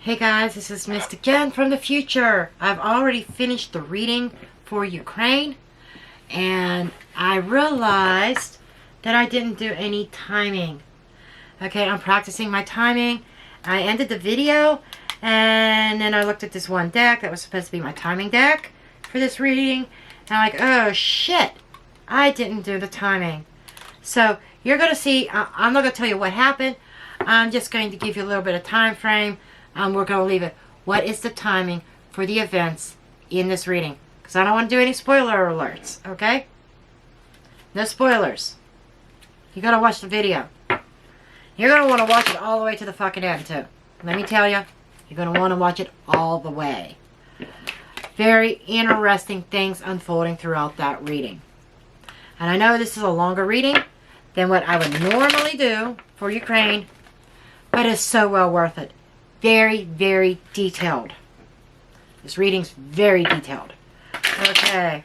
Hey guys, this is Mystic Jen from the future. I've already finished the reading for Ukraine, and I realized that I didn't do any timing. Okay, I'm practicing my timing. I ended the video, and then I looked at this one deck that was supposed to be my timing deck for this reading, and I'm like, oh shit, I didn't do the timing. So you're going to see, I'm not going to tell you what happened. I'm just going to give you a little bit of time frame. We're going to leave it. What is the timing for the events in this reading? Because I don't want to do any spoiler alerts, okay? No spoilers. You got to watch the video. You're going to want to watch it all the way to the fucking end, too. Let me tell you, you're going to want to watch it all the way. Very interesting things unfolding throughout that reading. And I know this is a longer reading than what I would normally do for Ukraine, but it's so well worth it. Very, very detailed. This reading's very detailed. Okay.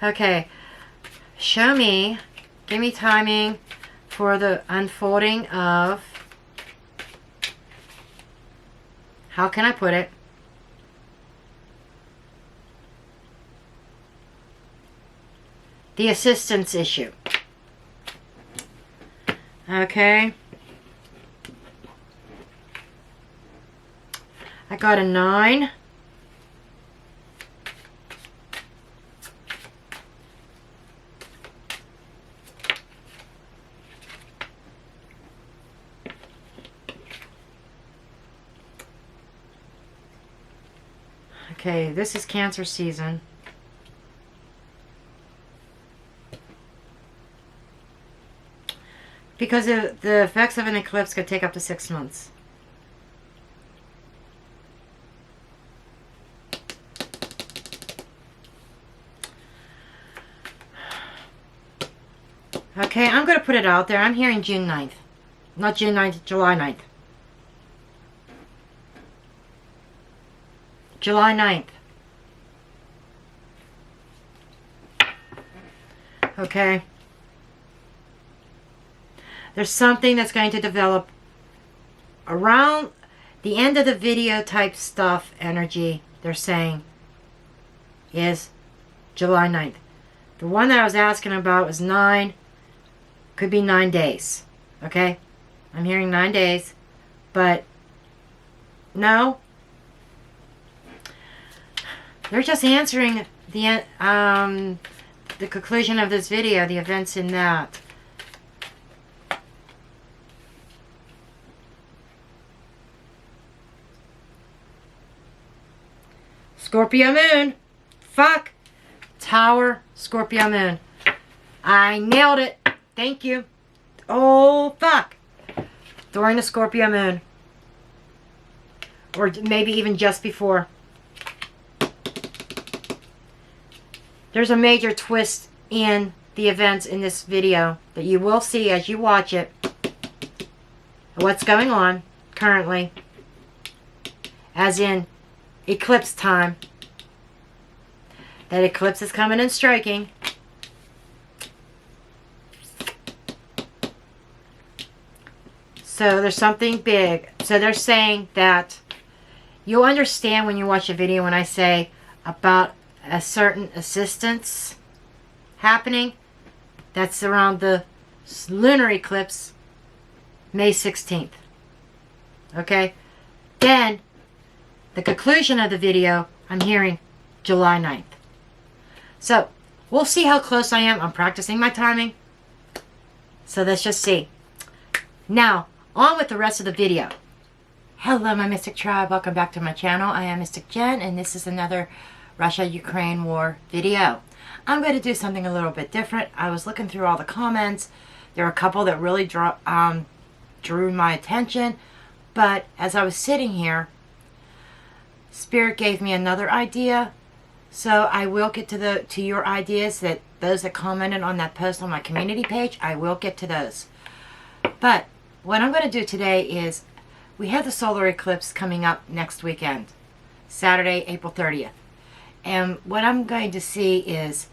Okay. Show me, give me timing for the unfolding of, how can I put it? The assistance issue. Okay. I got a 9. Okay, this is Cancer season. Because the effects of an eclipse could take up to 6 months. Okay, I'm going to put it out there. I'm hearing June 9th. Not June 9th, July 9th. July 9th. Okay. There's something that's going to develop around the end of the video type stuff energy, they're saying, is July 9th. The one that I was asking about was 9. Could be 9 days. Okay? I'm hearing 9 days. But, no. They're just answering the conclusion of this video, the events in that. Scorpio moon. Fuck. Tower, Scorpio moon. I nailed it. Thank you. Oh, fuck. During the Scorpio moon. Or maybe even just before. There's a major twist in the events in this video that you will see as you watch it. What's going on currently. As in eclipse time. That eclipse is coming and striking. So there's something big. So they're saying that you'll understand when you watch a video when I say about a certain assistance happening. That's around the lunar eclipse, May 16th. Okay? Then the conclusion of the video, I'm hearing July 9th. So, we'll see how close I am. I'm practicing my timing. So, let's just see. Now, on with the rest of the video. Hello, my Mystic Tribe. Welcome back to my channel. I am Mystic Jen, and this is another Russia-Ukraine war video. I'm going to do something a little bit different. I was looking through all the comments. There are a couple that really drew my attention. But as I was sitting here, Spirit gave me another idea, so I will get to your ideas, that those that commented on that post on my community page, I will get to those. But what I'm going to do today is, we have the solar eclipse coming up next weekend, Saturday, April 30th. And what I'm going to see is,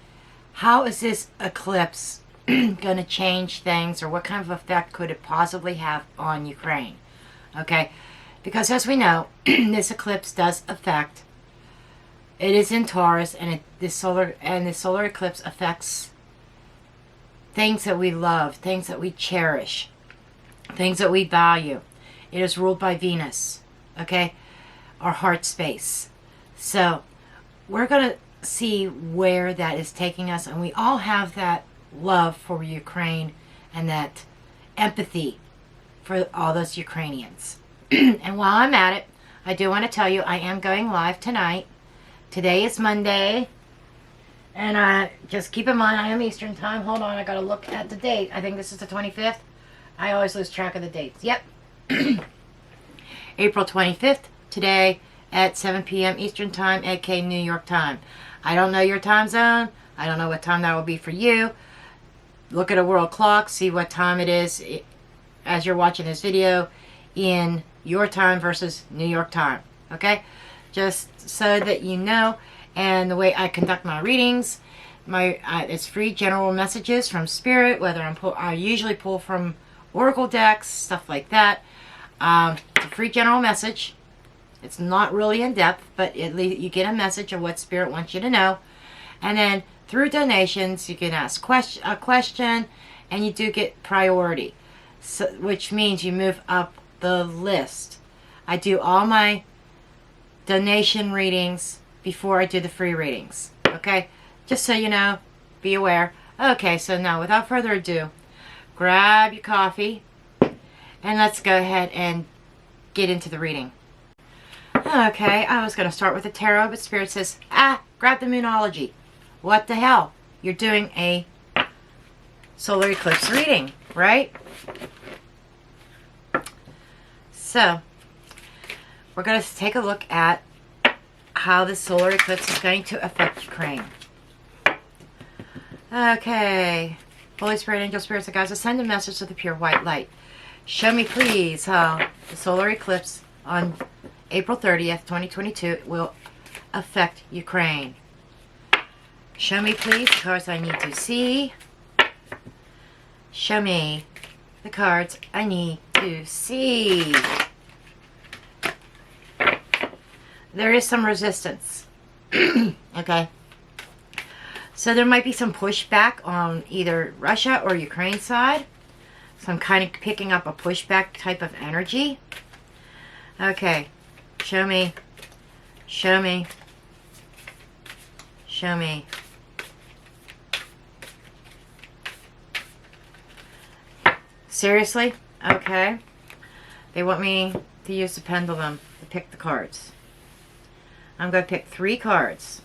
how is this eclipse going to change things, or what kind of effect could it possibly have on Ukraine? Okay, because as we know, this eclipse does affect. It is in Taurus, and the solar eclipse affects things that we love, things that we cherish, things that we value. It is ruled by Venus. Okay, our heart space. So we're going to see where that is taking us, and we all have that love for Ukraine and that empathy for all those Ukrainians. And while I'm at it, I do want to tell you I am going live tonight. Today is Monday, and just keep in mind I am Eastern time. Hold on, I gotta look at the date. I think this is the 25th. I always lose track of the dates. Yep. April 25th, today at 7 p.m. Eastern time, aka New York time. I don't know your time zone. I don't know what time that will be for you. Look at a world clock, see what time it is as you're watching this video in your time versus New York time. Okay? Just so that you know. And the way I conduct my readings, it's free general messages from Spirit, whether I usually pull from Oracle decks, stuff like that. It's a free general message. It's not really in depth, but at least you get a message of what Spirit wants you to know. And then through donations, you can ask a question, and you do get priority, so, which means you move up the list. I do all my donation readings before I do the free readings. Okay? Just so you know, be aware. Okay, so now without further ado, grab your coffee, and let's go ahead and get into the reading. Okay, I was going to start with the tarot, but Spirit says, grab the Moonology. What the hell? You're doing a solar eclipse reading, right? So, we're going to take a look at how the solar eclipse is going to affect Ukraine. Okay. Holy Spirit, Angel Spirits, and guides, send a message of the pure white light. Show me, please, how the solar eclipse on April 30th, 2022 will affect Ukraine. Show me, please, the cards I need to see. Show me the cards I need to see. There is some resistance. Okay. So there might be some pushback on either Russia or Ukraine side. So I'm kind of picking up a pushback type of energy. Okay. Show me. Show me. Show me. Seriously? Okay. They want me to use the pendulum to pick the cards. I'm going to pick 3 cards.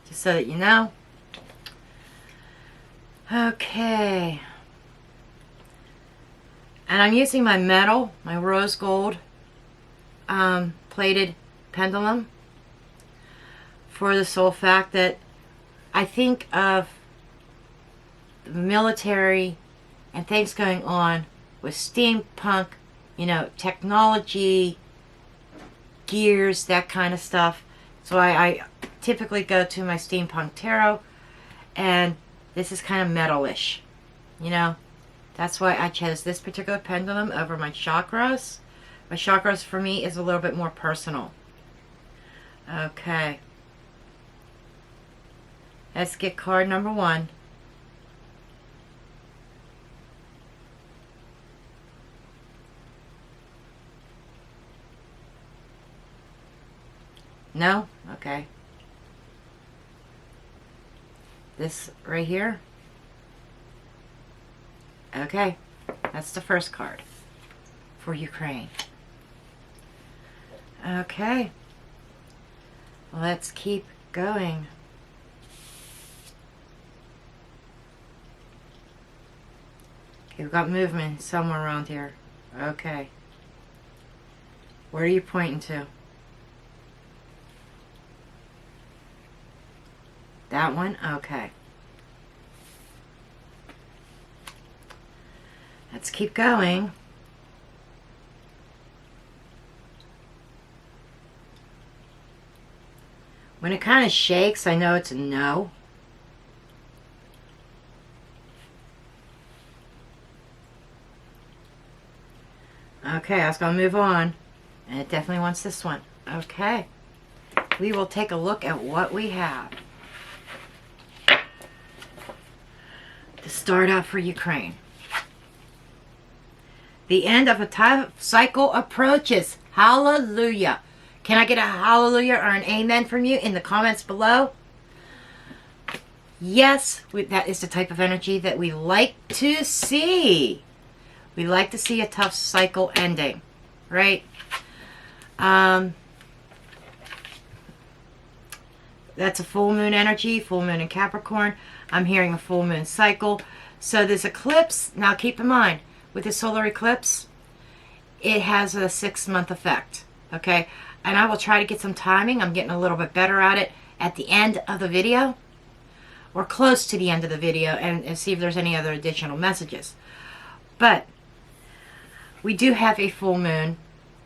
Just so that you know. Okay. And I'm using my metal, my rose gold plated pendulum, for the sole fact that I think of the military and things going on with steampunk, you know, technology, gears, that kind of stuff. So I typically go to my steampunk tarot, and this is kind of metalish, you know. That's why I chose this particular pendulum over my chakras. My chakras for me is a little bit more personal. Okay. Let's get card number 1. No? Okay. This right here? Okay. That's the first card for Ukraine. Okay. Let's keep going. Okay, we've got movement somewhere around here. Okay. Where are you pointing to? That one? Okay. Let's keep going. When it kind of shakes, I know it's a no. Okay, I was going to move on. And it definitely wants this one. Okay. We will take a look at what we have to start out for Ukraine. The end of a time cycle approaches. Hallelujah. Can I get a hallelujah or an amen from you in the comments below? Yes, that is the type of energy that we like to see. We like to see a tough cycle ending, right? That's a full moon energy, full moon in Capricorn. I'm hearing a full moon cycle. So this eclipse, now keep in mind, with the solar eclipse, it has a 6-month effect, okay? And I will try to get some timing. I'm getting a little bit better at it at the end of the video, or close to the end of the video, and see if there's any other additional messages. But we do have a full moon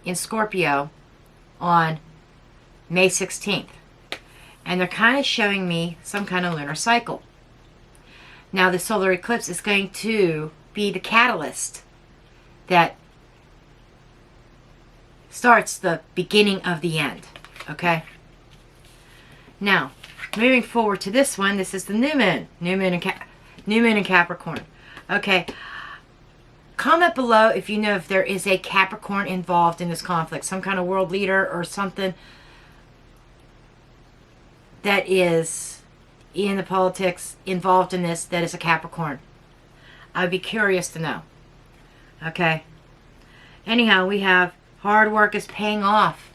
in Scorpio on May 16th. And they're kind of showing me some kind of lunar cycle. Now the solar eclipse is going to be the catalyst that starts the beginning of the end. Okay? Now, moving forward to this one, this is the new moon. New moon in Capricorn. Okay. Comment below if you know if there is a Capricorn involved in this conflict. Some kind of world leader or something that is in the politics involved in this that is a Capricorn. I'd be curious to know. Okay. Anyhow, we have hard work is paying off.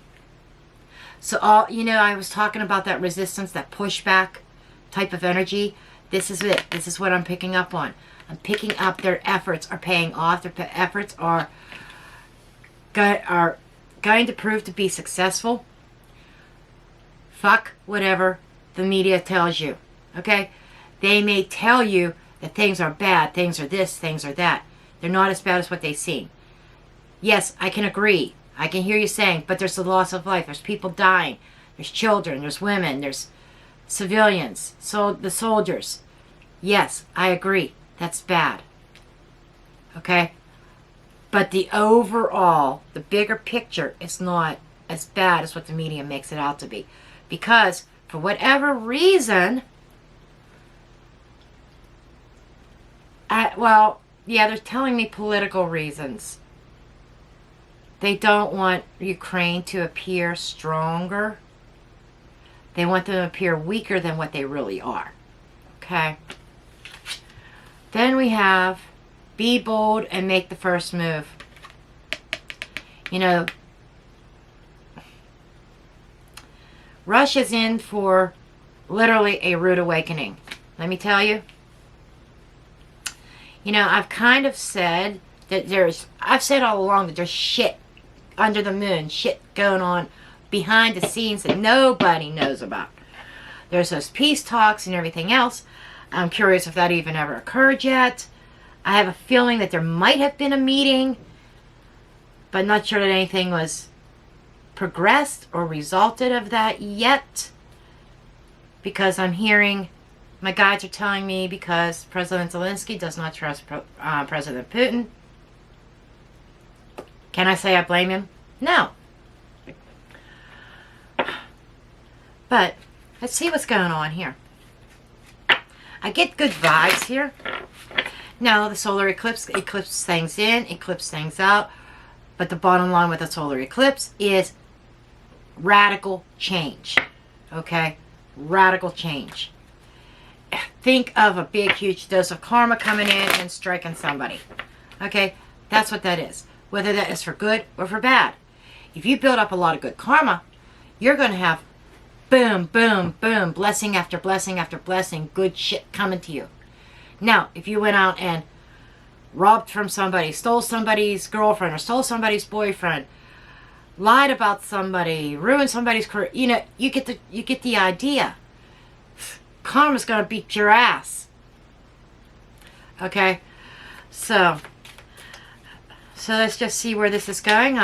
So I was talking about that resistance, that pushback type of energy. This is it. This is what I'm picking up on. I'm picking up their efforts are paying off. Their efforts are going to prove to be successful. Fuck whatever the media tells you. Okay? They may tell you that things are bad, things are this, things are that. They're not as bad as what they seem. Yes, I can agree. I can hear you saying, but there's the loss of life. There's people dying. There's children. There's women. There's civilians. So the soldiers. Yes, I agree. That's bad. Okay? But the overall, the bigger picture is not as bad as what the media makes it out to be. Because, for whatever reason, they're telling me political reasons. They don't want Ukraine to appear stronger. They want them to appear weaker than what they really are. Okay? Then we have, be bold and make the first move. Russia's in for literally a rude awakening. Let me tell you. I've kind of said that I've said all along that there's shit under the moon, shit going on behind the scenes that nobody knows about. There's those peace talks and everything else. I'm curious if that even ever occurred yet. I have a feeling that there might have been a meeting, but not sure that anything was progressed or resulted of that yet. Because I'm hearing, my guides are telling me, because President Zelensky does not trust President Putin. Can I say I blame him? No. But let's see what's going on here. I get good vibes here. Now, the solar eclipse things in, eclipse things out. But the bottom line with the solar eclipse is radical change. Okay? Radical change. Think of a big, huge dose of karma coming in and striking somebody. Okay? That's what that is. Whether that is for good or for bad. If you build up a lot of good karma, you're going to have boom, boom, boom, blessing after blessing after blessing, good shit coming to you. Now, if you went out and robbed from somebody, stole somebody's girlfriend or stole somebody's boyfriend, lied about somebody, ruined somebody's career, you get the idea. Karma's going to beat your ass. Okay? So let's just see where this is going.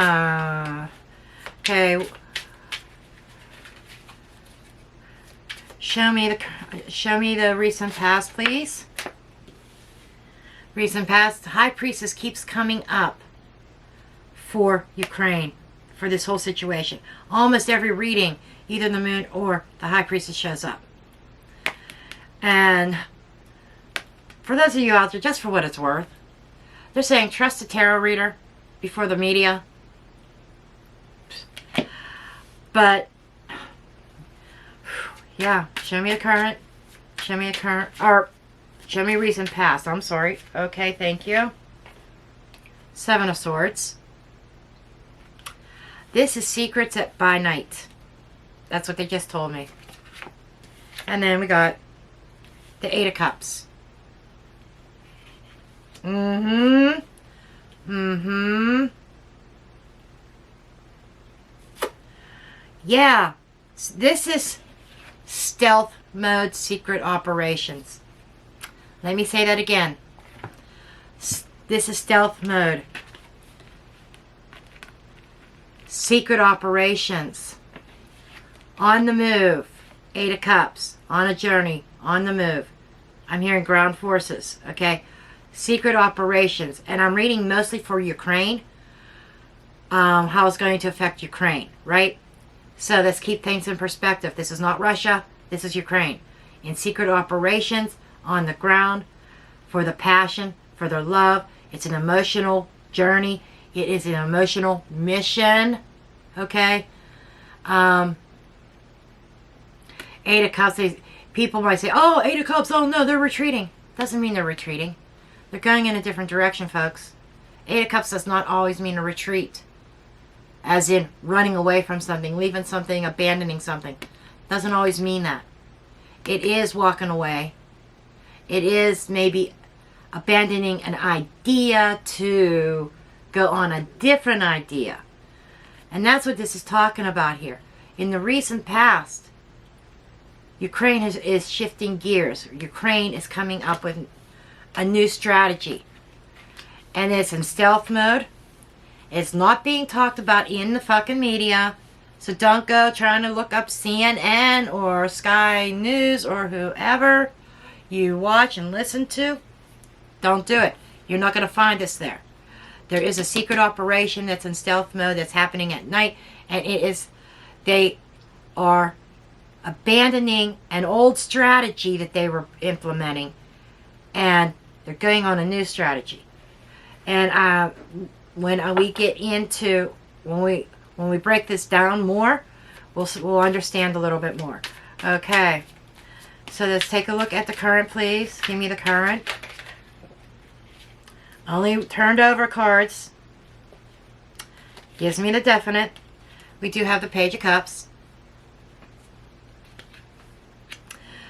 Okay. Show me the recent past, please. Recent past. High Priestess keeps coming up. for Ukraine, for this whole situation. Almost every reading, either the moon or the high priestess shows up. And for those of you out there, just for what it's worth, they're saying trust the tarot reader before the media. But, yeah, show me a current. Show me a current, or show me recent past. I'm sorry. Okay, thank you. Seven of Swords. This is secrets by night. That's what they just told me. And then we got the Eight of Cups. Yeah, this is stealth mode, secret operations. Let me say that again. This is stealth mode. Secret operations. On the move. Eight of Cups. On a journey. On the move. I'm hearing ground forces. Okay. Secret operations. And I'm reading mostly for Ukraine. How it's going to affect Ukraine. Right? So let's keep things in perspective. This is not Russia. This is Ukraine. In secret operations. On the ground. For the passion. For their love. It's an emotional journey. It is an emotional mission. Okay? Eight of Cups. People might say, oh, Eight of Cups. Oh, no, they're retreating. Doesn't mean they're retreating. They're going in a different direction, folks. Eight of Cups does not always mean a retreat. As in running away from something, leaving something, abandoning something. Doesn't always mean that. It is walking away. It is maybe abandoning an idea to go on a different idea. And that's what this is talking about here. In the recent past, Ukraine is shifting gears. Ukraine is coming up with a new strategy. And it's in stealth mode. It's not being talked about in the fucking media. So don't go trying to look up CNN or Sky News or whoever you watch and listen to. Don't do it. You're not going to find us there. There is a secret operation that's in stealth mode that's happening at night. And they are abandoning an old strategy that they were implementing. And they're going on a new strategy. And when we get into, when we break this down more, we'll understand a little bit more. Okay. So let's take a look at the current, please. Give me the current. Only turned over cards. Gives me the definite. We do have the Page of Cups.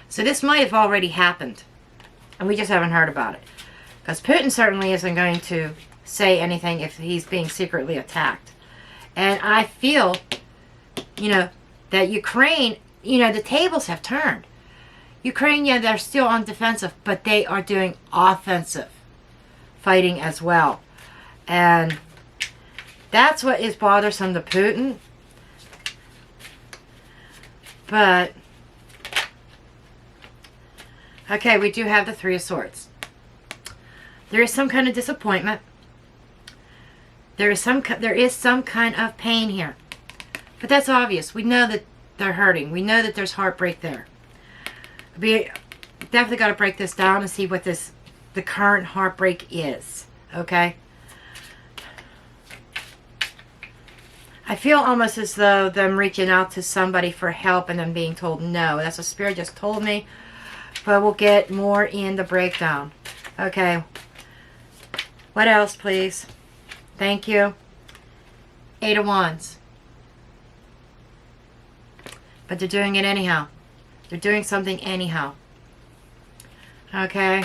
So this might have already happened. And we just haven't heard about it. Because Putin certainly isn't going to say anything if he's being secretly attacked. And I feel, that Ukraine, the tables have turned. Ukraine, yeah, they're still on defensive, but they are doing offensive fighting as well. And that's what is bothersome to Putin. But, okay, we do have the Three of Swords. There is some kind of disappointment. There is some kind of pain here. But that's obvious. We know that they're hurting. We know that there's heartbreak there. We definitely got to break this down and see what the current heartbreak is. Okay? I feel almost as though them reaching out to somebody for help and them being told no. That's what Spirit just told me. But we'll get more in the breakdown. Okay. What else, please? Thank you. Eight of Wands. But they're doing it anyhow. They're doing something anyhow. Okay.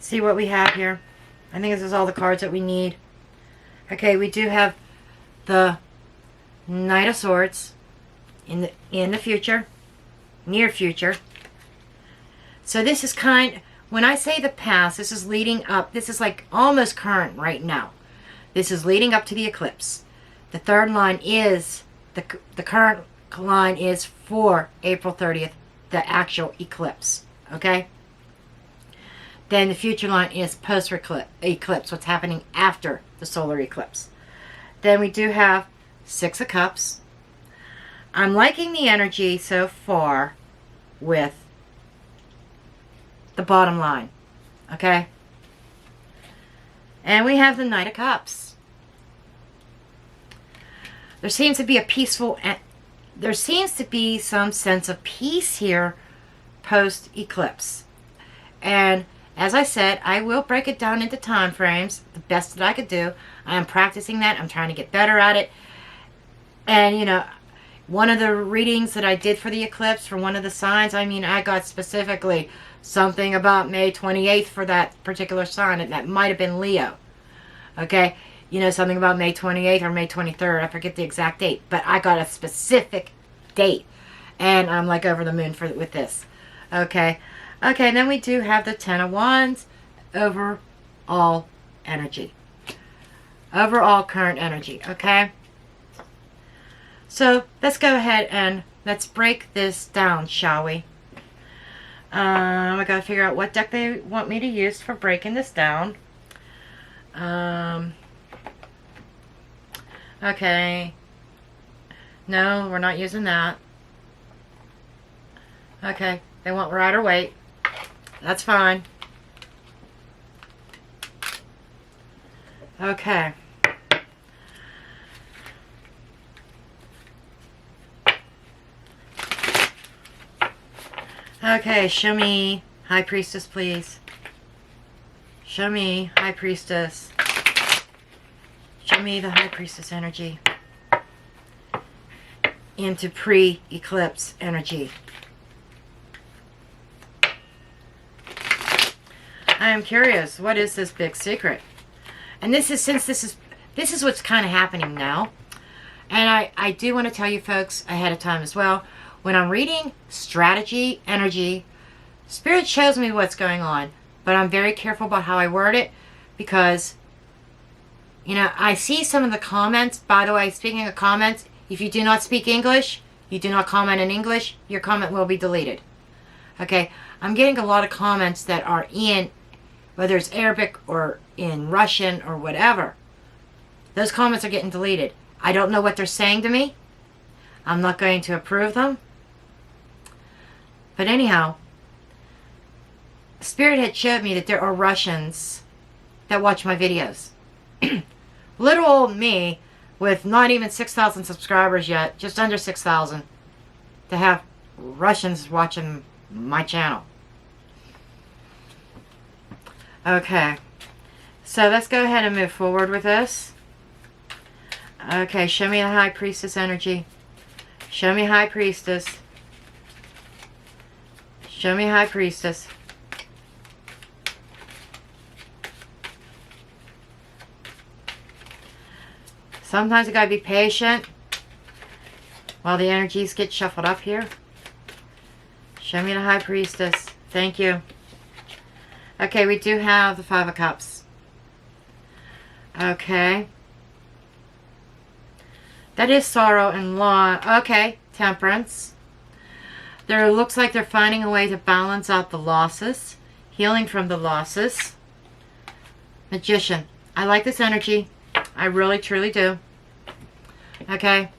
See what we have here. I think this is all the cards that we need. Okay, we do have the Knight of Swords in the future. Near future. So this is when I say the past, this is leading up. This is like almost current right now. This is leading up to the eclipse. The third line is, the current line is for April 30th, the actual eclipse. Okay? Then the future line is post-eclipse, what's happening after the solar eclipse. Then we do have Six of Cups. I'm liking the energy so far with the bottom line. Okay? And we have the Knight of Cups. There seems to be there seems to be some sense of peace here post-eclipse. And as I said, I will break it down into time frames, the best that I could do. I am practicing that. I'm trying to get better at it. And, you know, one of the readings that I did for the eclipse, for one of the signs, I mean, I got specifically something about May 28th for that particular sign, and that might have been Leo. Okay? You know, something about May 28th or May 23rd. I forget the exact date. But I got a specific date. And I'm like over the moon with this. Okay? Okay, then we do have the Ten of Wands. Overall energy. Overall current energy. Okay? So, let's go ahead and let's break this down, shall we? I gotta figure out what deck they want me to use for breaking this down. Okay. No, we're not using that. Okay. They want Rider Waite. That's fine. Okay. Okay, show me High Priestess, please. Show me High Priestess. Show me the High Priestess energy into pre-eclipse energy. I am curious, what is this big secret? And this is, since this is what's kind of happening now. And I do want to tell you folks ahead of time as well, when I'm reading strategy, energy, Spirit shows me what's going on. But I'm very careful about how I word it, because, you know, I see some of the comments. By the way, speaking of comments, if you do not speak English, you do not comment in English, your comment will be deleted. Okay? I'm getting a lot of comments that are in, whether it's Arabic or in Russian or whatever. Those comments are getting deleted. I don't know what they're saying to me. I'm not going to approve them. But anyhow, Spirit had showed me that there are Russians that watch my videos. Little old me, with not even 6,000 subscribers yet, just under 6,000, to have Russians watching my channel. Okay, so let's go ahead and move forward with this. Okay, show me the High Priestess energy. Show me High Priestess. Show me High Priestess. Sometimes you gotta be patient while the energies get shuffled up here. Show me the High Priestess. Thank you. Okay, we do have the Five of Cups. Okay. That is sorrow and loss. Okay, Temperance. There looks like they're finding a way to balance out the losses. Healing from the losses. Magician. I like this energy. I really, truly do. Okay.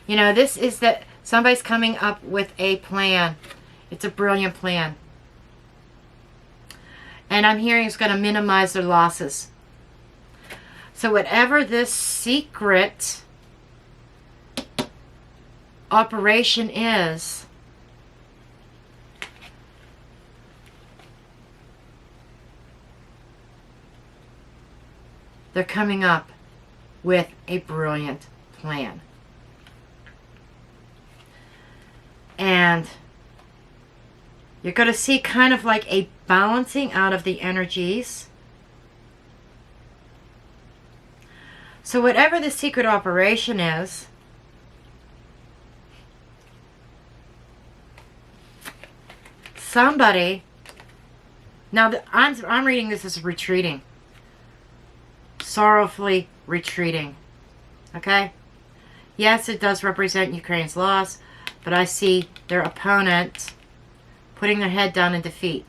You know, this is that somebody's coming up with a plan. It's a brilliant plan. And I'm hearing it's going to minimize their losses. So whatever this secret operation is, they're coming up with a brilliant plan. And you're going to see kind of like a balancing out of the energies. So whatever the secret operation is, somebody, now I'm reading this as retreating. Sorrowfully retreating. Okay? Yes, it does represent Ukraine's loss, but I see their opponent putting their head down in defeat.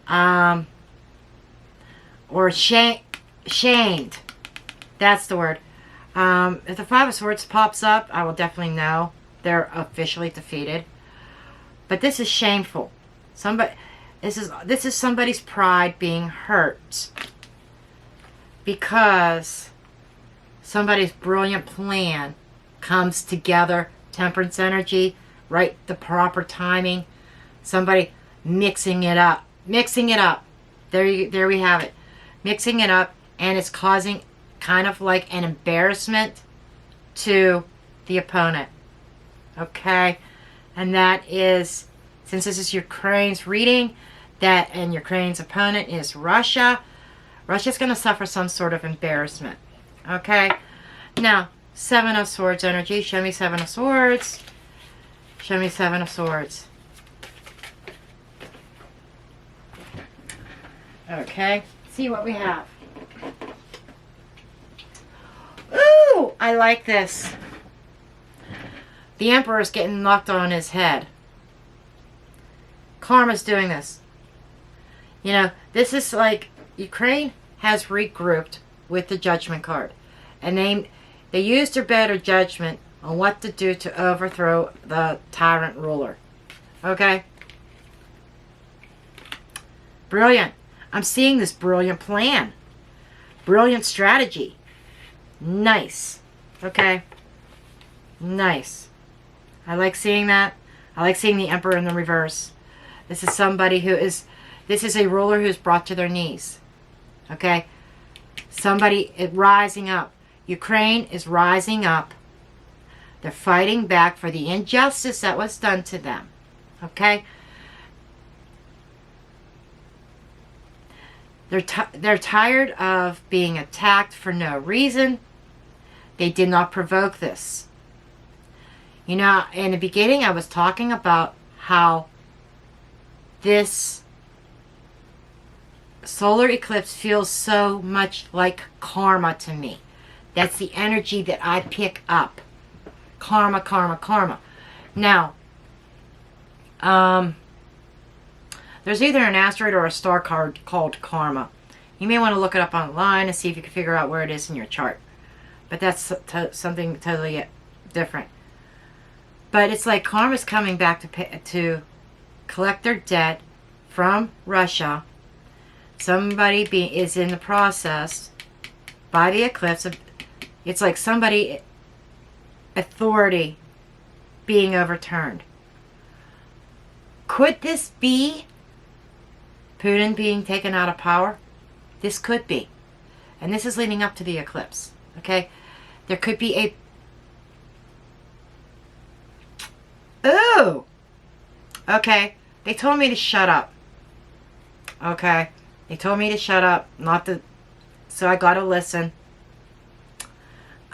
or shamed. That's the word. If the Five of Swords pops up, I will definitely know they're officially defeated. But this is shameful. This is somebody's pride being hurt because somebody's brilliant plan comes together. Temperance energy, right? The proper timing. Somebody mixing it up. There we have it. Mixing it up, and it's causing kind of like an embarrassment to the opponent. Okay? And that is, since this is Ukraine's reading, and Ukraine's opponent is Russia, Russia's going to suffer some sort of embarrassment. Okay? Now, Seven of Swords energy. Show me Seven of Swords. Show me Seven of Swords. Okay. See what we have. Ooh, I like this. The Emperor's getting knocked on his head. Karma's doing this. You know, this is like Ukraine has regrouped with the Judgment card. And they used their better judgment on what to do to overthrow the tyrant ruler. Okay? Brilliant. I'm seeing this brilliant plan. Brilliant strategy. Nice. Okay? Nice. I like seeing that. I like seeing the Emperor in the reverse. This is somebody this is a ruler who's brought to their knees. Okay? Somebody rising up. Ukraine is rising up. They're fighting back for the injustice that was done to them. Okay? They're tired of being attacked for no reason. They did not provoke this. You know, in the beginning I was talking about how this solar eclipse feels so much like karma to me. That's the energy that I pick up. Karma, karma, karma. Now, there's either an asteroid or a star card called karma. You may want to look it up online and see if you can figure out where it is in your chart. But that's something totally different. But it's like karma's coming back to collect their debt from Russia. Somebody is in the process by the eclipse. It's like somebody, authority being overturned. Could this be Putin being taken out of power? This could be. And this is leading up to the eclipse. Okay? There could be a... Ooh! Okay. They told me to shut up. Okay? They told me to shut up. Not to... So I gotta listen.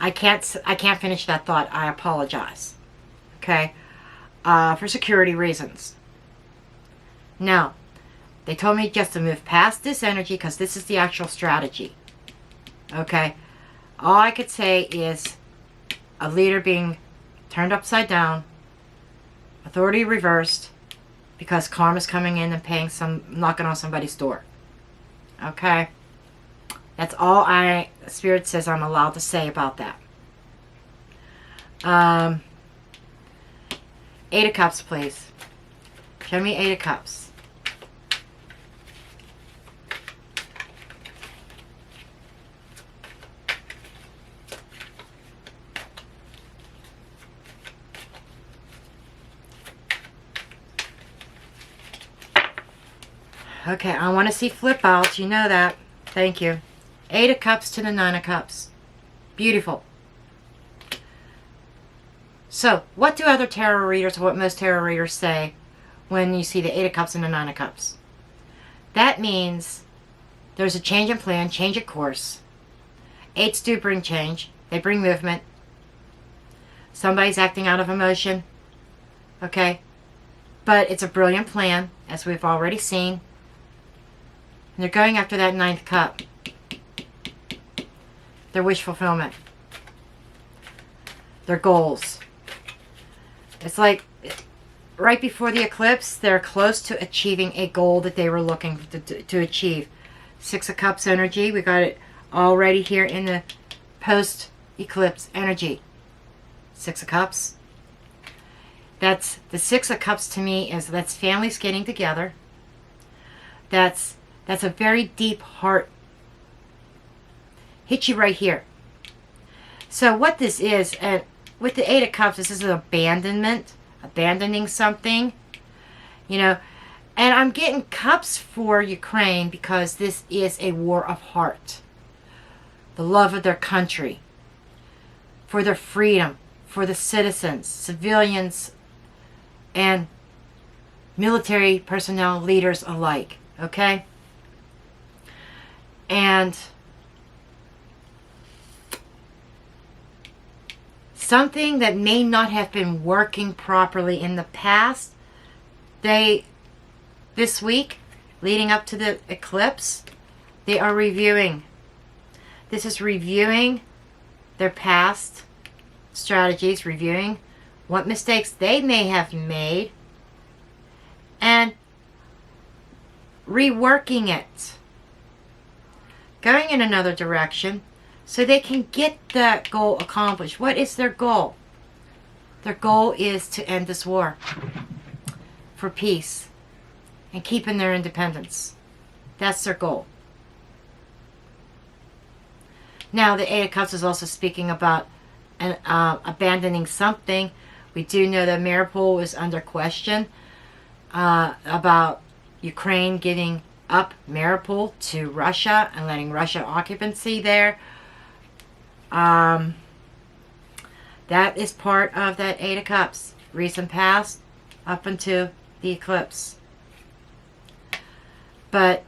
I can't finish that thought. I apologize. Okay? For security reasons. Now, they told me just to move past this energy because this is the actual strategy. Okay? All I could say is a leader being turned upside down, authority reversed, because karma's coming in and knocking on somebody's door. Okay? That's all Spirit says I'm allowed to say about that. Eight of Cups, please. Show me Eight of Cups. Okay, I want to see flip outs. You know that. Thank you. Eight of Cups to the Nine of Cups. Beautiful. So, what do other tarot readers, or what most tarot readers say when you see the Eight of Cups and the Nine of Cups? That means there's a change in plan, change of course. Eights do bring change. They bring movement. Somebody's acting out of emotion. Okay? But it's a brilliant plan, as we've already seen. And they're going after that Ninth Cup. Their wish fulfillment. Their goals. It's like right before the eclipse, they're close to achieving a goal that they were looking to achieve. Six of Cups energy. We got it already here in the post-eclipse energy. Six of Cups. That's the Six of Cups to me is that's families getting together. That's a very deep heart. Hit you right here. So what this is, and with the Eight of Cups, this is an abandonment, abandoning something, you know. And I'm getting cups for Ukraine because this is a war of heart. The love of their country, for their freedom, for the citizens, civilians, and military personnel, leaders alike, okay? And something that may not have been working properly in the past, this week, leading up to the eclipse, they are reviewing. This is reviewing their past strategies, reviewing what mistakes they may have made, and reworking it. Going in another direction so they can get that goal accomplished. What is their goal? Their goal is to end this war for peace and keeping their independence. That's their goal. Now, the Eight of Cups is also speaking about abandoning something. We do know that Mariupol is under question about Ukraine giving up Mariupol to Russia and letting Russia occupancy there. That is part of that Eight of Cups. Recent past up until the eclipse. But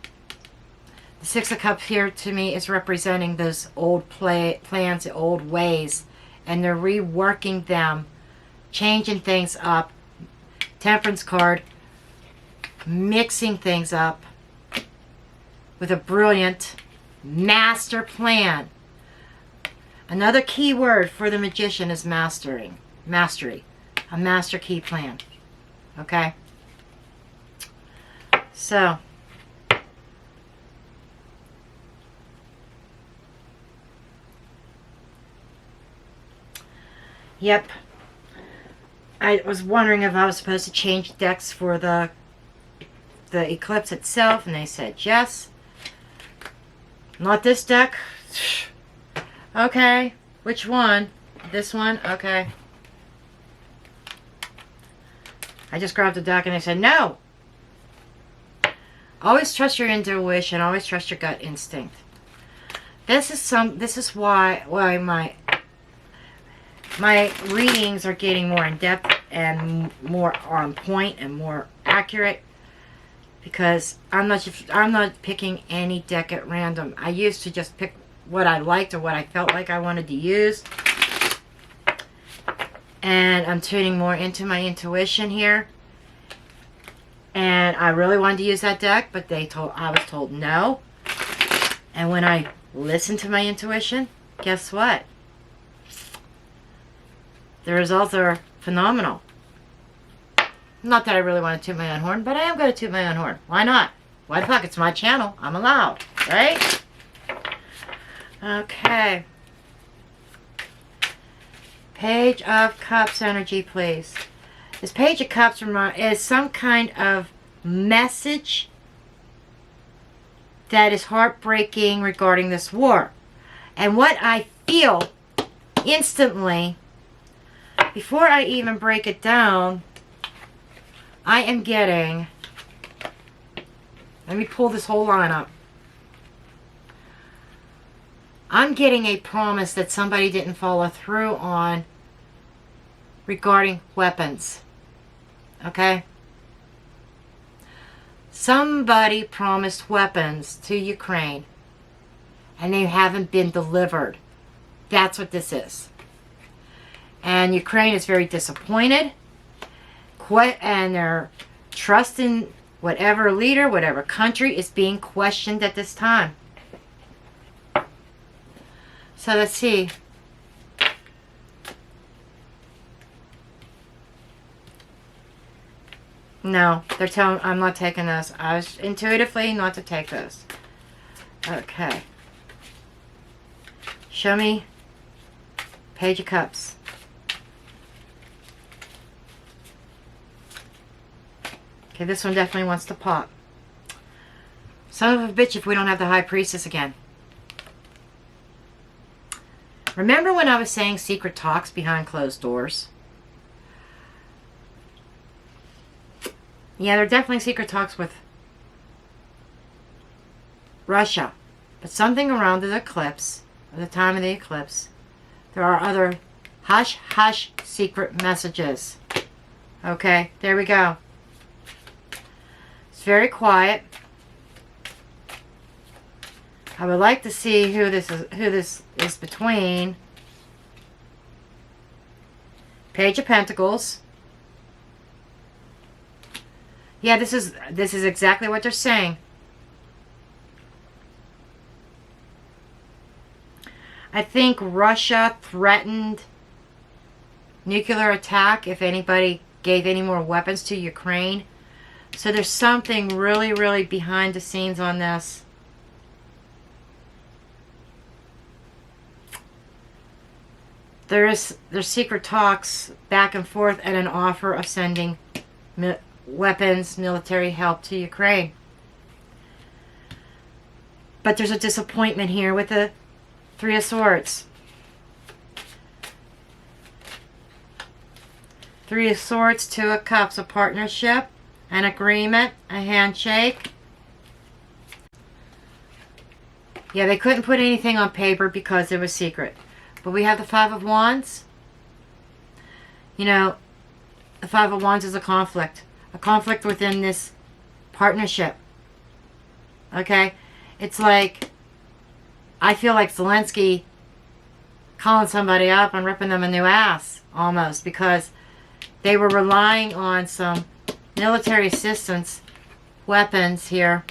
the Six of Cups here to me is representing those old plans, the old ways. And they're reworking them, changing things up. Temperance card, mixing things up with a brilliant master plan. Another key word for the magician is mastery. A master key plan. Okay? So, yep. I was wondering if I was supposed to change decks for the eclipse itself, and they said yes. Not this deck. Okay. Which one? This one? Okay. I just grabbed the deck and they said no. Always trust your intuition. Always trust your gut instinct. This is why my readings are getting more in depth and more on point and more accurate, because I'm not picking any deck at random. I used to just pick what I liked or what I felt like I wanted to use, and I'm tuning more into my intuition here. And I really wanted to use that deck, but I was told no. And when I listened to my intuition, guess what? The results are phenomenal. Not that I really want to toot my own horn, but I am going to toot my own horn. Why not? Why the fuck? It's my channel. I'm allowed, right? Okay. Page of Cups energy, please. This Page of Cups is some kind of message that is heartbreaking regarding this war. And what I feel instantly, before I even break it down, I am getting, let me pull this whole line up. I'm getting a promise that somebody didn't follow through on regarding weapons. Okay? Somebody promised weapons to Ukraine and they haven't been delivered. That's what this is. And Ukraine is very disappointed. And their trust in whatever leader, whatever country is being questioned at this time. So let's see. No, they're telling, I'm not taking this. I was intuitively not to take this. Okay. Show me Page of Cups. Okay, this one definitely wants to pop. Son of a bitch if we don't have the High Priestess again. Remember when I was saying secret talks behind closed doors? Yeah, there are definitely secret talks with Russia. But something around the eclipse, at the time of the eclipse, there are other hush-hush secret messages. Okay, there we go. It's very quiet. I would like to see who this is between. Page of Pentacles. Yeah, this is exactly what they're saying. I think Russia threatened nuclear attack if anybody gave any more weapons to Ukraine. So there's something really, really behind the scenes on this. There's secret talks back and forth and an offer of sending weapons, military help to Ukraine. But there's a disappointment here with the Three of Swords. Three of Swords, Two of Cups, a partnership, an agreement, a handshake. Yeah, they couldn't put anything on paper because it was secret. But we have the Five of Wands. You know, the Five of Wands is a conflict. A conflict within this partnership. Okay? It's like, I feel like Zelensky calling somebody up and ripping them a new ass, almost, because they were relying on some military assistance weapons here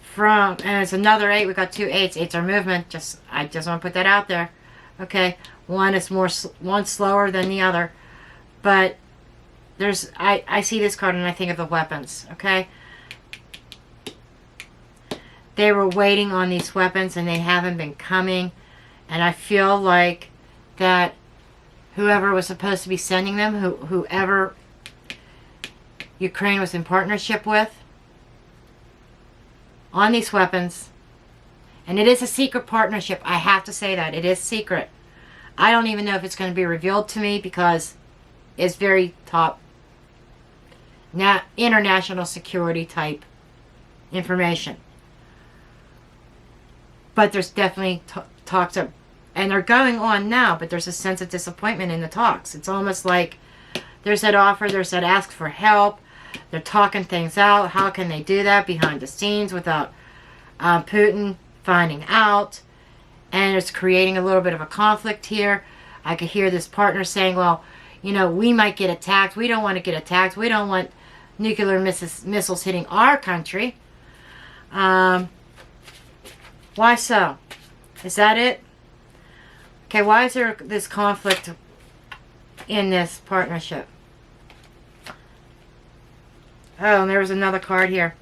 from, and it's another 8. We got 2 8s. 8s are movement. I just want to put that out there. Okay, one slower than the other, but I see this card and I think of the weapons. Okay, they were waiting on these weapons and they haven't been coming, and I feel like that whoever was supposed to be sending them, whoever Ukraine was in partnership with on these weapons, and it is a secret partnership. I have to say that. It is secret. I don't even know if it's going to be revealed to me because it's very top international security type information. But there's definitely talks of, and they're going on now, but there's a sense of disappointment in the talks. It's almost like there's that offer, there's that ask for help. They're talking things out. How can they do that behind the scenes without Putin finding out? And it's creating a little bit of a conflict here. I could hear this partner saying, well, you know, we might get attacked. We don't want to get attacked. We don't want nuclear missiles hitting our country. Why so? Is that it? Okay, why is there this conflict in this partnership? Oh, and there was another card here.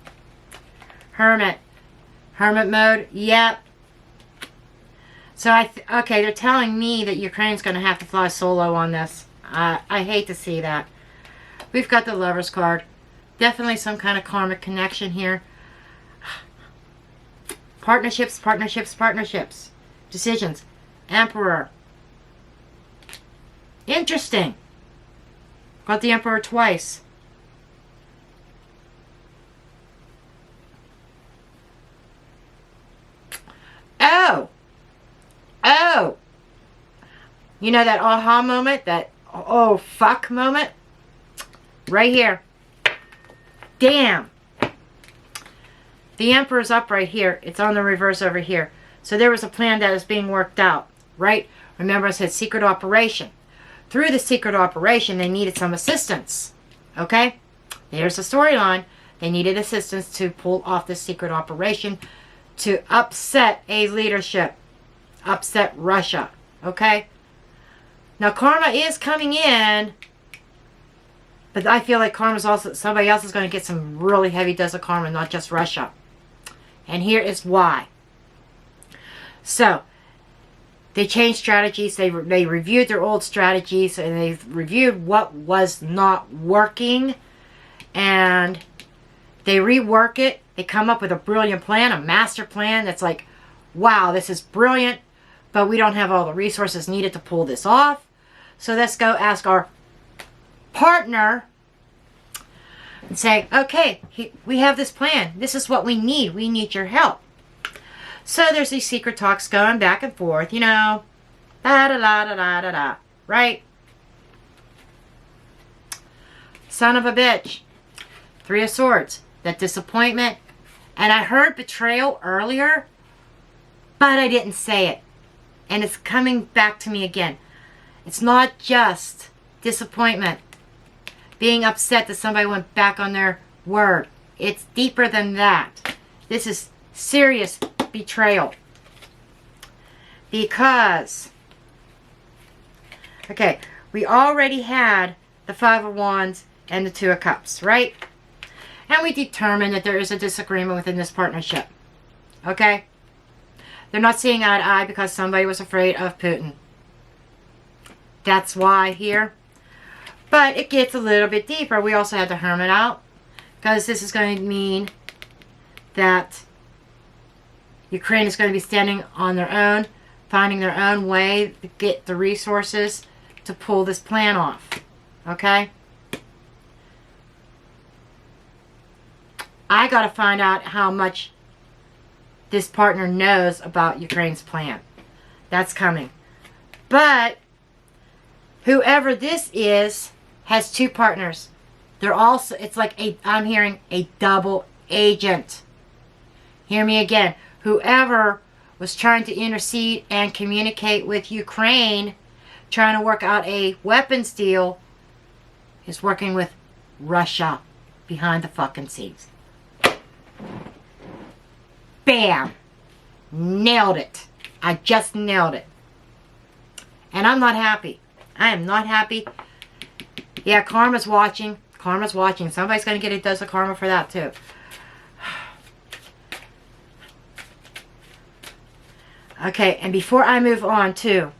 Hermit. Hermit mode. Yep. So, okay, they're telling me that Ukraine's going to have to fly solo on this. I hate to see that. We've got the Lover's card. Definitely some kind of karmic connection here. Partnerships, partnerships, partnerships. Decisions. Emperor. Interesting. Got the Emperor twice. Oh. Oh. You know that aha moment? That oh fuck moment? Right here. Damn. The Emperor's up right here. It's on the reverse over here. So there was a plan that was being worked out, right? Remember I said secret operation. Through the secret operation, they needed some assistance. Okay? There's the storyline. They needed assistance to pull off this secret operation to upset a leadership. Upset Russia. Okay? Now karma is coming in, But I feel like karma's also, somebody else is going to get some really heavy dose of karma, not just Russia. And here is why. So, they changed strategies. They reviewed their old strategies, and they reviewed what was not working. And they rework it. They come up with a brilliant plan, a master plan that's like, wow, this is brilliant, but we don't have all the resources needed to pull this off. So let's go ask our partner and say, okay, we have this plan. This is what we need. We need your help. So there's these secret talks going back and forth, you know, da-da-da-da-da-da-da, right? Son of a bitch. 3 of Swords. That disappointment. And I heard betrayal earlier, but I didn't say it. And it's coming back to me again. It's not just disappointment. Being upset that somebody went back on their word. It's deeper than that. This is serious betrayal. Because, okay, we already had the 5 of Wands and the 2 of Cups, right? And we determined that there is a disagreement within this partnership. Okay? They're not seeing eye to eye because somebody was afraid of Putin. That's why here. But it gets a little bit deeper. We also had the Hermit out. Because this is going to mean that Ukraine is going to be standing on their own. Finding their own way to get the resources to pull this plan off. Okay? I got to find out how much this partner knows about Ukraine's plan. That's coming. But whoever this is has 2 partners. They're also, it's like I'm hearing a double agent. Hear me again. Whoever was trying to intercede and communicate with Ukraine, trying to work out a weapons deal, is working with Russia behind the fucking scenes. Bam! Nailed it. I just nailed it. And I'm not happy. I am not happy. Yeah, karma's watching. Karma's watching. Somebody's going to get a dose of karma for that too. Okay, and before I move on to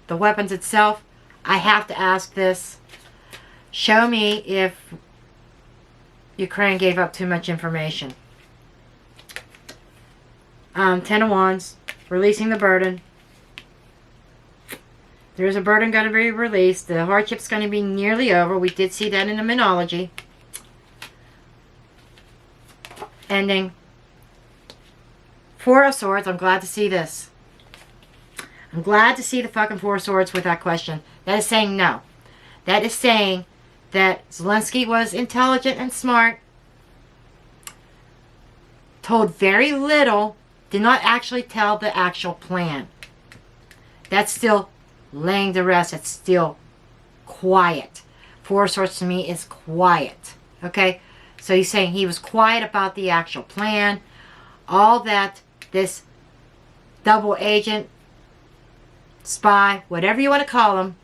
the weapons itself, I have to ask this. Show me if Ukraine gave up too much information. 10 of Wands, releasing the burden. There's a burden going to be released. The hardship's going to be nearly over. We did see that in the Minology. Ending. 4 of Swords. I'm glad to see this. I'm glad to see the fucking 4 of Swords with that question. That is saying no. That is saying that Zelensky was intelligent and smart. Told very little. Did not actually tell the actual plan. That's still laying to rest. It's still quiet. 4 of Swords to me is quiet. Okay? So he's saying he was quiet about the actual plan. All that this double agent, spy, whatever you want to call him,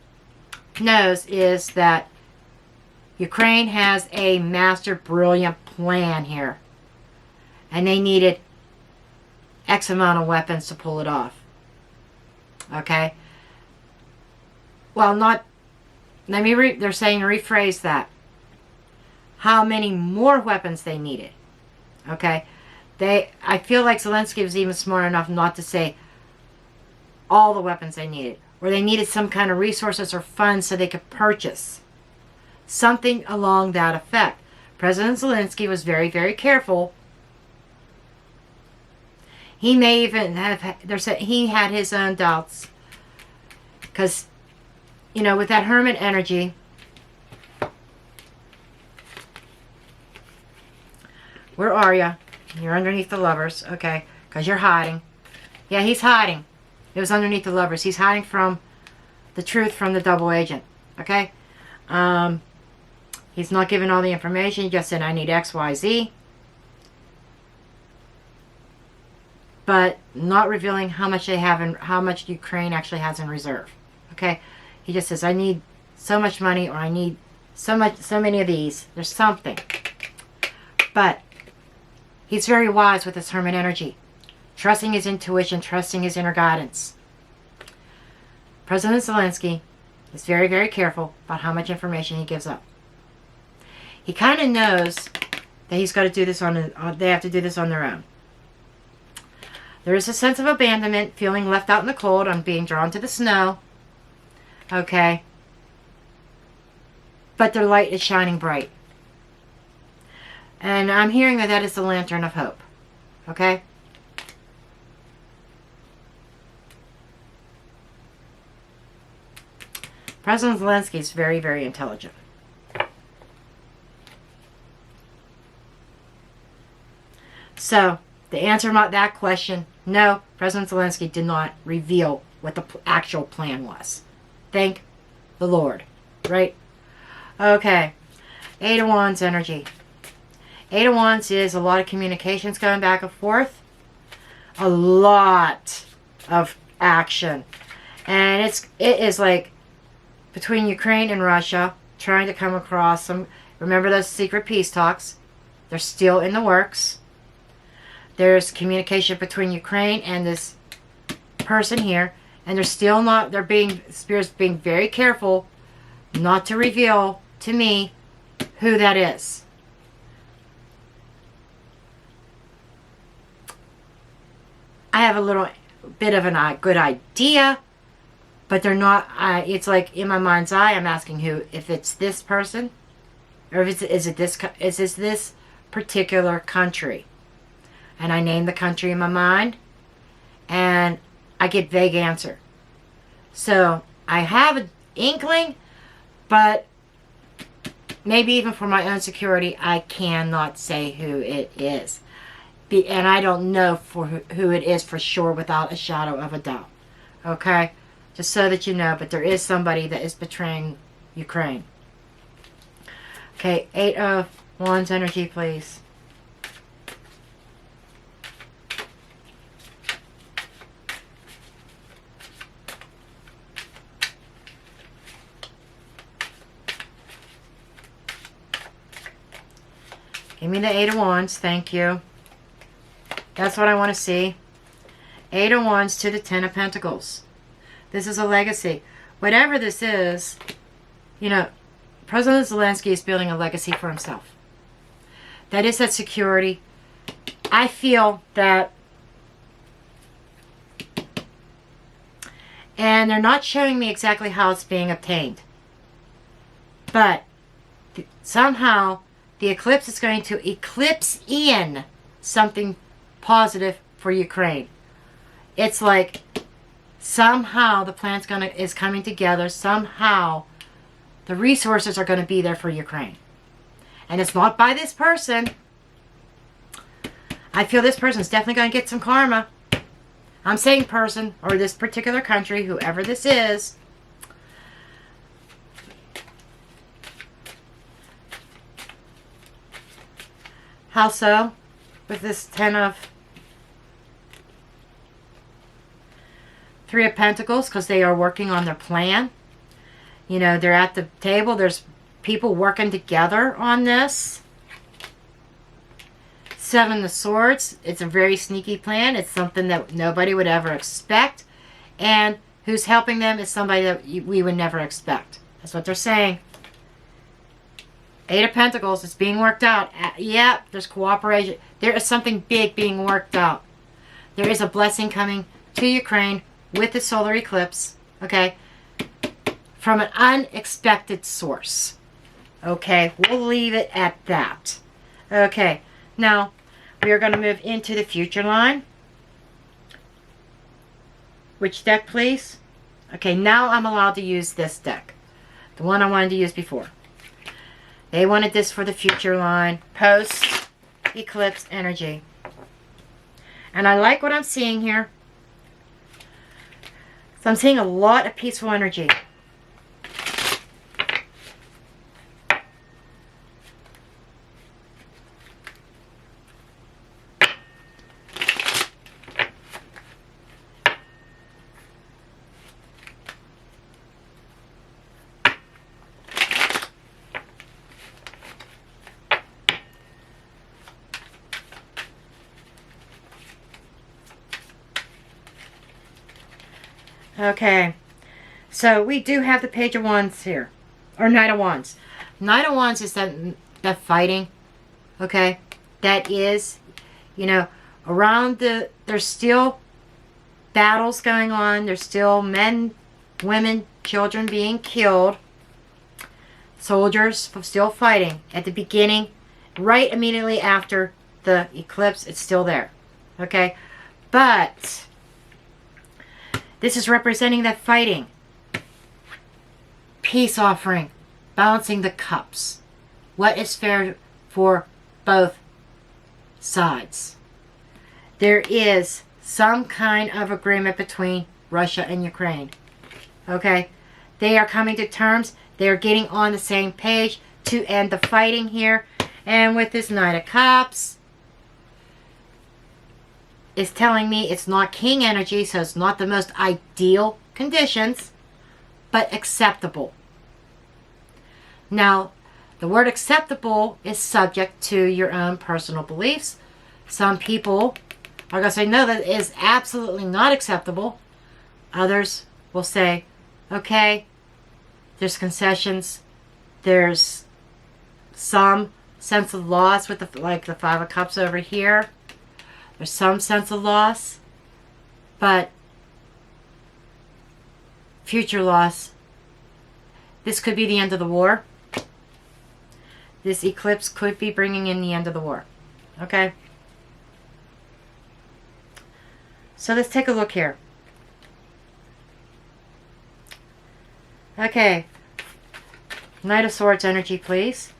knows is that Ukraine has a master brilliant plan here. And they needed X amount of weapons to pull it off. Okay? Well, not... Let me they're saying rephrase that. How many more weapons they needed. Okay? I feel like Zelensky was even smart enough not to say all the weapons they needed. Or they needed some kind of resources or funds so they could purchase. Something along that effect. President Zelensky was very, very careful. He may even have, he had his own doubts. Because, you know, with that Hermit energy, where are you? You're underneath the Lovers. Okay, because you're hiding. Yeah, he's hiding. It was underneath the Lovers. He's hiding from the truth from the double agent. Okay? He's not giving all the information. He just said, I need X, Y, Z. But not revealing how much they have and how much Ukraine actually has in reserve. Okay? He just says, I need so much money, or I need So many of these. There's something. But he's very wise with his hermit energy. Trusting his intuition, trusting his inner guidance. President Zelensky is very, very careful about how much information he gives up. He kind of knows that he's got to do this they have to do this on their own. There is a sense of abandonment, feeling left out in the cold, on being drawn to the snow. Okay. But their light is shining bright. And I'm hearing that is the lantern of hope. Okay? President Zelensky is very, very intelligent. So, the answer to that question, no, President Zelensky did not reveal what the actual plan was. Thank the Lord. Right? Okay. Eight of Wands energy. Eight of Wands is a lot of communications going back and forth. A lot of action. And it is like between Ukraine and Russia, trying to come across some, remember those secret peace talks? They're still in the works. There's communication between Ukraine and this person here, and they're still not, Spirit's being very careful not to reveal to me who that is. I have a little bit of a good idea, but they're not, it's like in my mind's eye, I'm asking if it's this person, or if is this particular country. And I name the country in my mind, and I get vague answer. So I have an inkling, but maybe even for my own security, I cannot say who it is. And I don't know for who it is for sure without a shadow of a doubt. Okay? Just so that you know, but there is somebody that is betraying Ukraine. Okay, Eight of Wands energy, please. Give me the Eight of Wands. Thank you. That's what I want to see. Eight of Wands to the Ten of Pentacles. This is a legacy. Whatever this is, you know, President Zelensky is building a legacy for himself. That is that security. I feel that, and they're not showing me exactly how it's being obtained, but somehow the eclipse is going to eclipse in something positive for Ukraine. It's like somehow the plan is coming together. Somehow the resources are going to be there for Ukraine. And it's not by this person. I feel this person is definitely going to get some karma. I'm saying person, or this particular country, whoever this is. How so? With this Three of Pentacles, because they are working on their plan. You know, they're at the table. There's people working together on this. Seven of Swords. It's a very sneaky plan. It's something that nobody would ever expect. And who's helping them is somebody that we would never expect. That's what they're saying. Eight of Pentacles is being worked out. Yeah, there's cooperation. There is something big being worked out. There is a blessing coming to Ukraine with the solar eclipse. Okay. From an unexpected source. Okay. We'll leave it at that. Okay. Now, we are going to move into the future line. Which deck, please? Okay. Now I'm allowed to use this deck. The one I wanted to use before. They wanted this for the future line. Post-eclipse energy. And I like what I'm seeing here. So I'm seeing a lot of peaceful energy. Okay. So we do have the Page of Wands here. Or Knight of Wands. Knight of Wands is that fighting. Okay. That is, you know, around there's still battles going on. There's still men, women, children being killed. Soldiers still fighting. At the beginning, right immediately after the eclipse, it's still there. Okay. But this is representing that fighting. Peace offering. Balancing the cups. What is fair for both sides? There is some kind of agreement between Russia and Ukraine. Okay? They are coming to terms. They are getting on the same page to end the fighting here. And with this Knight of Cups, it's telling me it's not King energy, so it's not the most ideal conditions, but acceptable. Now, the word acceptable is subject to your own personal beliefs. Some people are going to say, no, that is absolutely not acceptable. Others will say, okay, there's concessions. There's some sense of loss with like the Five of Cups over here. There's some sense of loss, but future loss. This could be the end of the war. This eclipse could be bringing in the end of the war. Okay? So let's take a look here. Okay. Knight of Swords energy, please.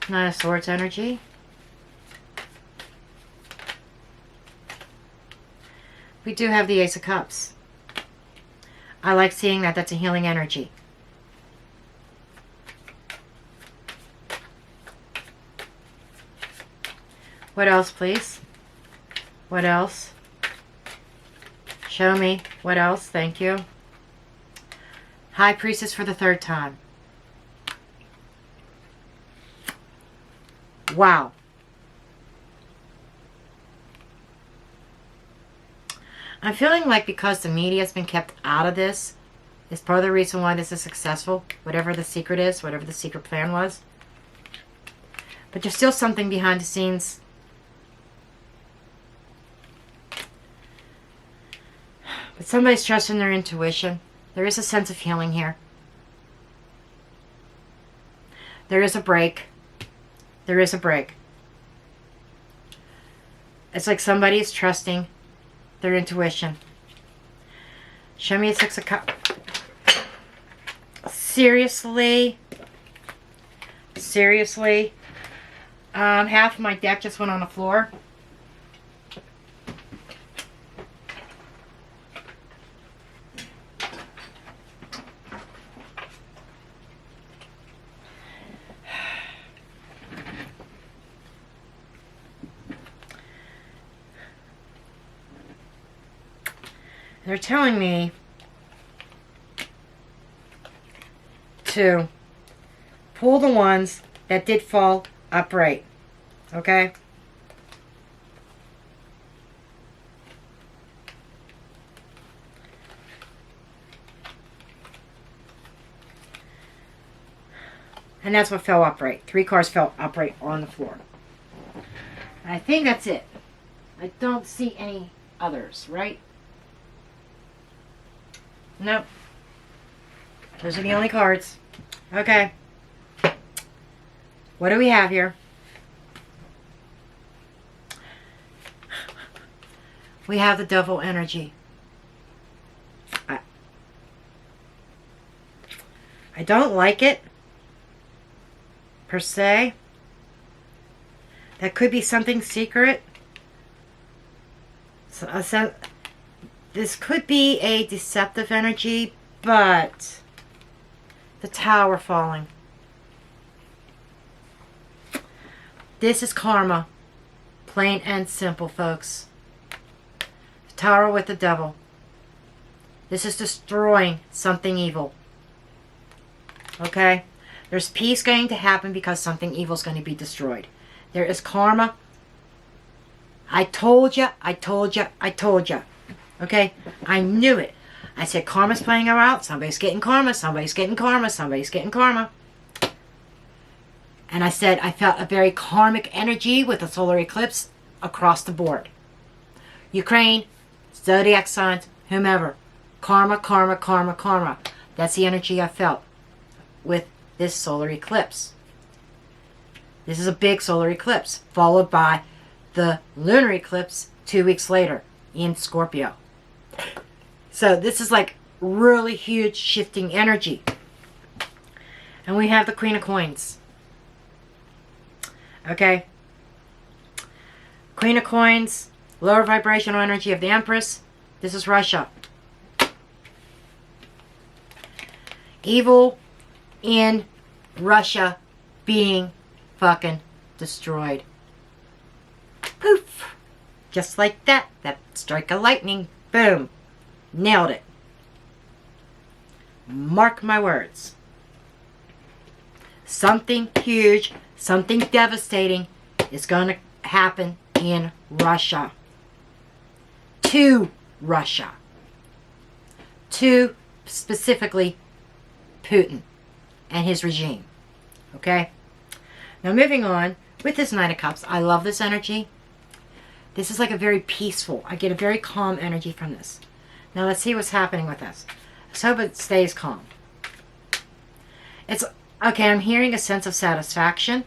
Knight of Swords energy. We do have the Ace of Cups. I like seeing that. That's a healing energy. What else, please? What else? Show me. What else? Thank you. High Priestess for the third time. Wow. I'm feeling like because the media has been kept out of this is part of the reason why this is successful. Whatever the secret is, whatever the secret plan was. But there's still something behind the scenes. But somebody's trusting their intuition. There is a sense of healing here. There is a break. There is a break. It's like somebody is trusting their intuition. Show me a Six of Cups. Seriously? Seriously? Half of my deck just went on the floor. They're telling me to pull the ones that did fall upright. Okay? And that's what fell upright. 3 cards fell upright on the floor. I think that's it. I don't see any others, right? Nope. Those are the only cards. Okay. What do we have here? We have the Devil energy. I don't like it, per se. That could be something secret. This could be a deceptive energy, but the Tower falling. This is karma. Plain and simple, folks. The Tower with the Devil. This is destroying something evil. Okay? There's peace going to happen because something evil is going to be destroyed. There is karma. I told you, I told you, I told you. Okay? I knew it. I said karma's playing her out. Somebody's getting karma. Somebody's getting karma. Somebody's getting karma. And I said I felt a very karmic energy with the solar eclipse across the board. Ukraine, zodiac signs, whomever. Karma, karma, karma, karma. That's the energy I felt with this solar eclipse. This is a big solar eclipse, followed by the lunar eclipse 2 weeks later in Scorpio. So this is like really huge shifting energy. And we have the Queen of Coins. Okay. Queen of Coins, lower vibrational energy of the Empress. This is Russia. Evil in Russia being fucking destroyed. Poof. Just like that. That strike of lightning. Boom. Nailed it. Mark my words. Something huge, something devastating is going to happen in Russia. To Russia. To specifically Putin and his regime. Okay? Now moving on with this Knight of Cups. I love this energy. This is like a very peaceful. I get a very calm energy from this. Now let's see what's happening with this. Let's hope it stays calm. It's okay. I'm hearing a sense of satisfaction.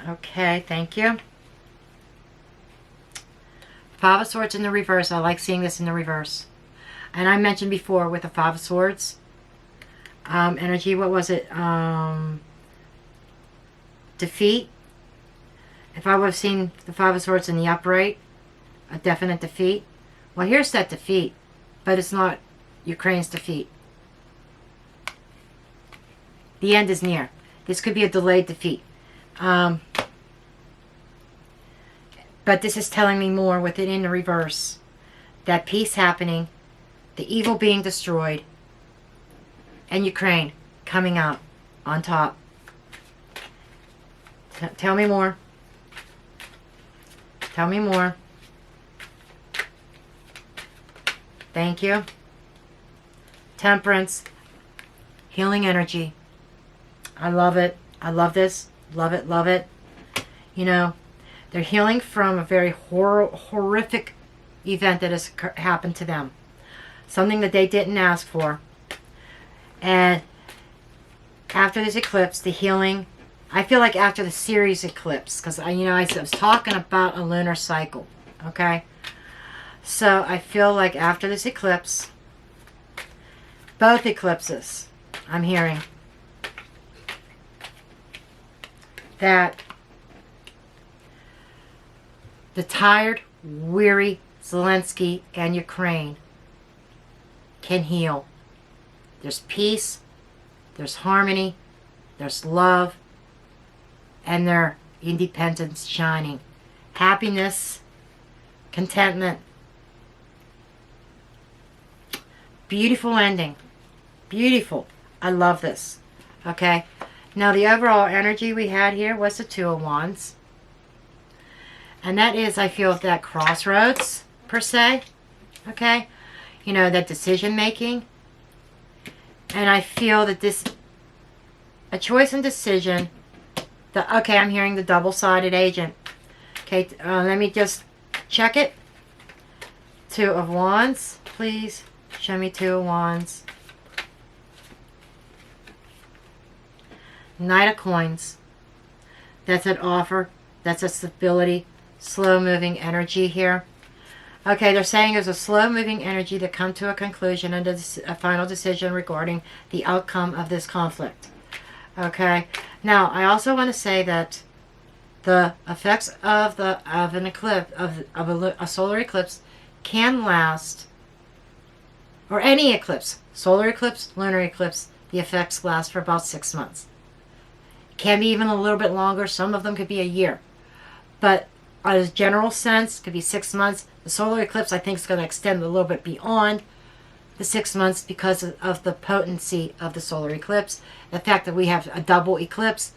Okay, thank you. Five of Swords in the reverse. I like seeing this in the reverse. And I mentioned before with the Five of Swords energy, what was it? Defeat. If I would have seen the Five of Swords in the upright, a definite defeat. Well, here's that defeat, but it's not Ukraine's defeat. The end is near. This could be a delayed defeat. But this is telling me more with it in the reverse. That peace happening, the evil being destroyed, and Ukraine coming out on top. Tell me more. Tell me more. Thank you. Temperance. Healing energy. I love it. I love this. Love it. Love it. You know, they're healing from a very horrific event that has happened to them. Something that they didn't ask for. And after this eclipse, the healing, I feel like after the Ceres eclipse, because I was talking about a lunar cycle, okay? So I feel like after this eclipse, both eclipses, I'm hearing that the tired, weary Zelensky and Ukraine can heal. There's peace, there's harmony, there's love, and their independence shining. Happiness, contentment. Beautiful ending. Beautiful. I love this. Okay. Now the overall energy we had here was the Two of Wands. And that is, I feel, that crossroads, per se. Okay. You know, that decision making. And I feel that this, a choice and decision. Okay, I'm hearing the double-sided agent. Okay, let me just check it. Two of Wands, please. Show me Two of Wands. Knight of Coins. That's an offer. That's a stability. Slow-moving energy here. Okay, they're saying there's a slow-moving energy to come to a conclusion and a final decision regarding the outcome of this conflict. Okay. Now, I also want to say that the effects of an eclipse, of a solar eclipse, can last, or any eclipse, solar eclipse, lunar eclipse, the effects last for about 6 months. Can be even a little bit longer. Some of them could be a year. But as a general sense, could be 6 months. The solar eclipse, I think, is going to extend a little bit beyond the 6 months because of the potency of the solar eclipse. The fact that we have a double eclipse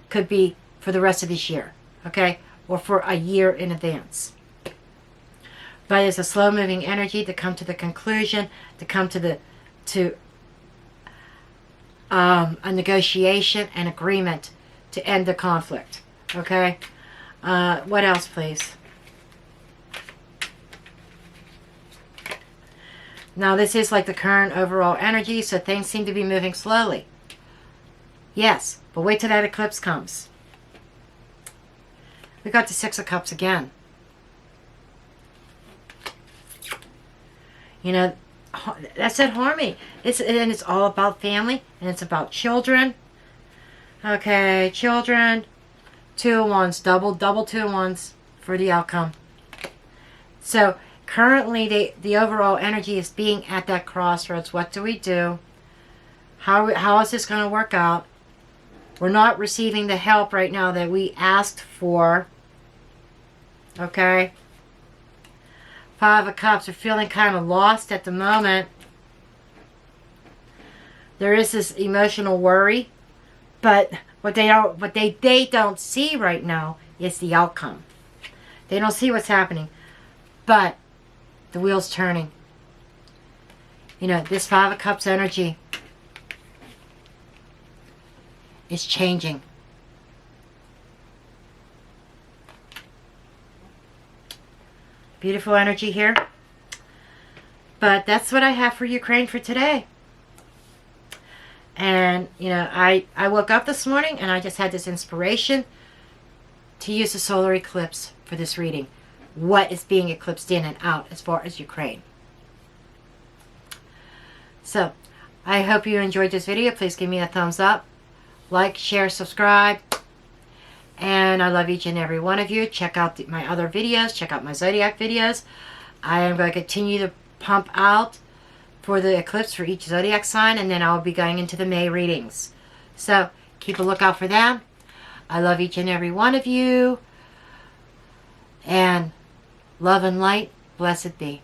could be for the rest of this year, okay? Or for a year in advance. But it's a slow-moving energy to come to the conclusion, to come to a negotiation and agreement to end the conflict, okay? What else, please? Now, this is like the current overall energy, so things seem to be moving slowly. Yes, but wait till that eclipse comes. We got the Six of Cups again. You know, that's that harmony. And it's all about family, and it's about children. Okay, children. 2 of Wands, double 2 of Wands for the outcome. So currently, the overall energy is being at that crossroads. What do we do? How is this going to work out? We're not receiving the help right now that we asked for. Okay? 5 of Cups are feeling kind of lost at the moment. There is this emotional worry, but what they don't see right now is the outcome. They don't see what's happening, but the wheel's turning. You know, this 5 of Cups energy is changing. Beautiful energy here. But that's what I have for Ukraine for today. And, you know, I woke up this morning and I just had this inspiration to use the solar eclipse for this reading. What is being eclipsed in and out as far as Ukraine. So, I hope you enjoyed this video. Please give me a thumbs up. Like, share, subscribe. And I love each and every one of you. Check out my other videos. Check out my Zodiac videos. I am going to continue to pump out for the eclipse for each Zodiac sign. And then I'll be going into the May readings. So, keep a lookout for them. I love each and every one of you. And love and light, blessed be.